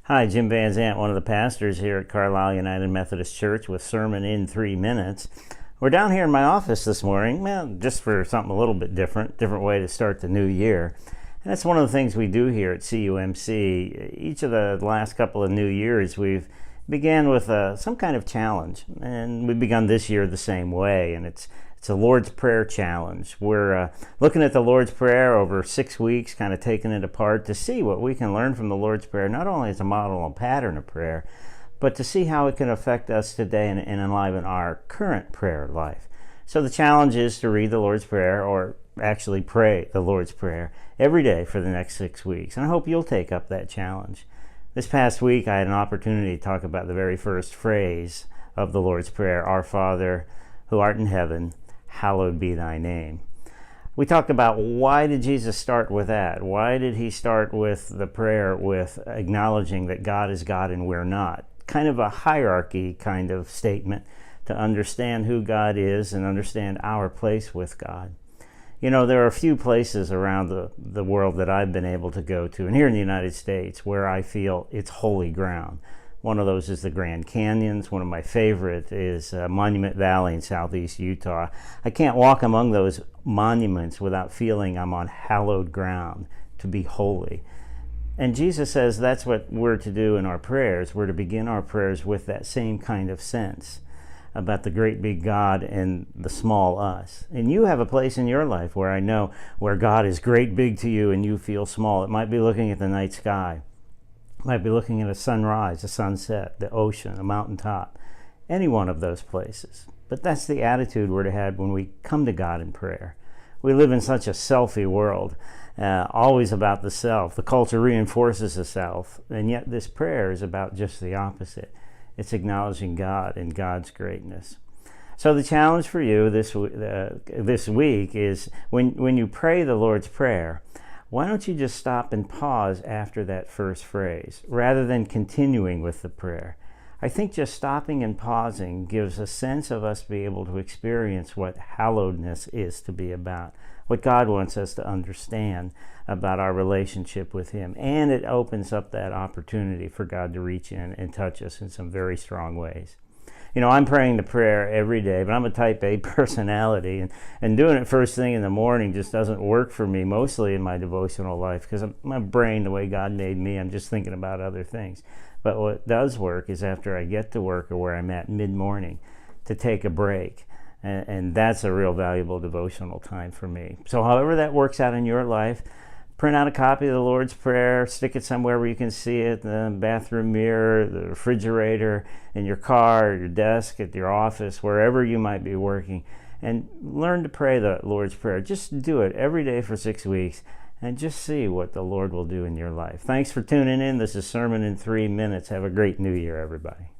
Hi, Jim Van Zant, one of the pastors here at Carlisle United Methodist Church with Sermon in 3 Minutes. We're down here in my office this morning, just for something a little bit different way to start the new year. And that's one of the things we do here at CUMC. Each of the last couple of new years, we've began with some kind of challenge, and we've begun this year the same way, and it's a Lord's Prayer challenge. We're looking at the Lord's Prayer over 6 weeks, kind of taking it apart to see what we can learn from the Lord's Prayer, not only as a model and pattern of prayer, but to see how it can affect us today and enliven our current prayer life. So the challenge is to read the Lord's Prayer, or actually pray the Lord's Prayer, every day for the next 6 weeks, and I hope you'll take up that challenge. This past week, I had an opportunity to talk about the very first phrase of the Lord's Prayer, Our Father, who art in heaven, hallowed be thy name. We talked about why did Jesus start with that? Why did he start with the prayer with acknowledging that God is God and we're not? Kind of a hierarchy kind of statement to understand who God is and understand our place with God. You know, there are a few places around the world that I've been able to go to, and here in the United States, where I feel it's holy ground. One of those is the Grand Canyons. One of my favorite is Monument Valley in southeast Utah. I can't walk among those monuments without feeling I'm on hallowed ground, to be holy. And Jesus says that's what we're to do in our prayers. We're to begin our prayers with that same kind of sense about the great big God and the small us. And you have a place in your life where I know where God is great big to you and you feel small. It might be looking at the night sky. Might be looking at a sunrise, a sunset, the ocean, a mountaintop, any one of those places. But that's the attitude we're to have when we come to God in prayer. We live in such a selfie world, always about the self. The culture reinforces the self, and yet this prayer is about just the opposite. It's acknowledging God and God's greatness. So the challenge for you this week is when you pray the Lord's Prayer, why don't you just stop and pause after that first phrase, rather than continuing with the prayer? I think just stopping and pausing gives a sense of us being able to experience what hallowedness is to be about, what God wants us to understand about our relationship with Him. And it opens up that opportunity for God to reach in and touch us in some very strong ways. You know, I'm praying the prayer every day, but I'm a type A personality, and doing it first thing in the morning just doesn't work for me, mostly in my devotional life, because my brain, the way God made me, I'm just thinking about other things. But what does work is after I get to work or where I'm at mid-morning, to take a break, and that's a real valuable devotional time for me. So however that works out in your life, print out a copy of the Lord's Prayer, stick it somewhere where you can see it, the bathroom mirror, the refrigerator, in your car, your desk, at your office, wherever you might be working, and learn to pray the Lord's Prayer. Just do it every day for 6 weeks, and just see what the Lord will do in your life. Thanks for tuning in. This is Sermon in 3 Minutes. Have a great new year, everybody.